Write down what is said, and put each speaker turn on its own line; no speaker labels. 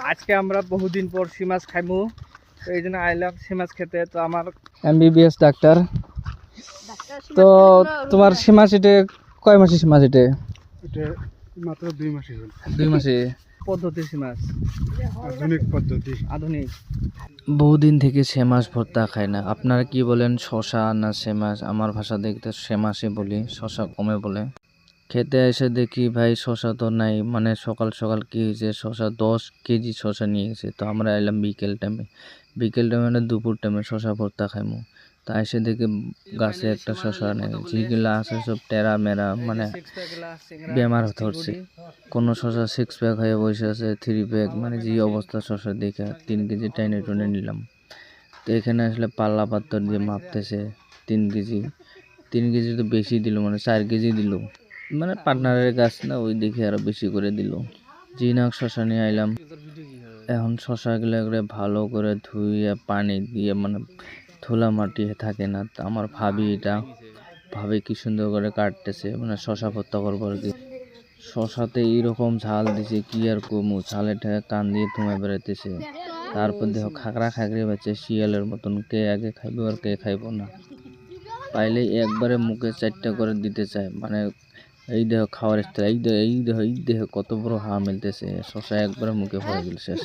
আজকে আমরা বহুদিন পর সি মাছ খাইমু, তো এই জন্য আইলাম সি মাছ খেতে। তো আমার এমবিবিএস ডাক্তার, তো তোমার সি মাছ এটা কয় মাসে সি মাছ এটা?
এটা মাত্র 2 মাসই হল।
2 মাসে পদ্ধতি সি মাছ,
আধুনিক পদ্ধতি।
আধুনিক। বহুদিন থেকে সে মাছ ভর্তা খাই না। আপনারা কি বলেন, শশা না সে মাছ? আমার ভাষা দেখতে সে মাছই বলি, শশা কমে বলে। খেতে এসে দেখি ভাই শশা তো নাই, মানে সকাল সকাল কি হয়েছে, শশা 10 কেজি শশা নিয়ে গেছে। তো আমরা এলাম বিকেল টাইমে মানে দুপুর টাইমে শশা ভর্তা খাইমু। তা এসে দেখি গাছে একটা শশা নেই, যেগুলো আছে সব টেরা মেরা, মানে বেমার ধরছে। কোনো শশা 6 প্যাক হয়ে বসে আছে, 3 প্যাক, মানে যে অবস্থা শশা দেখে 3 কেজি টাইনে টুনে নিলাম। তো এখানে আসলে পাল্লা পাত্তর দিয়ে মাপতেছে 3 কেজি তো বেশি দিল, মানে 4 কেজি দিল, মানে পার্টনারের গাছ না, ওই দেখে আরো বেশি করে দিল। জিনাক শশা নিয়ে আইলাম। এখন শশাগুলো করে ভালো করে ধুইয়ে পানি দিয়ে, মানে ধুলা মাটি থাকে না। তো আমার ভাবি কি সুন্দর করে কাটতেছে, মানে শশা ভর্তা করবো আর কি। শশাতে এইরকম ঝাল দিছে কি আর কমু, ঝালে ঠেকে কান দিয়ে ধুমে বেড়াইতেছে। তারপর দেখো খাগড়া খাগড়ি বাচ্চা শিয়ালের মতন, কে আগে খাইবো আর কে খাইবো না। পাইলেই একবারে মুখে 4টা করে দিতে চায়, মানে এই দেহ খাওয়ার স্টাইল, এই দেহ কত বড় হা মিলতেছে, শশা একবারে মুখে হয়ে গেল শেষ।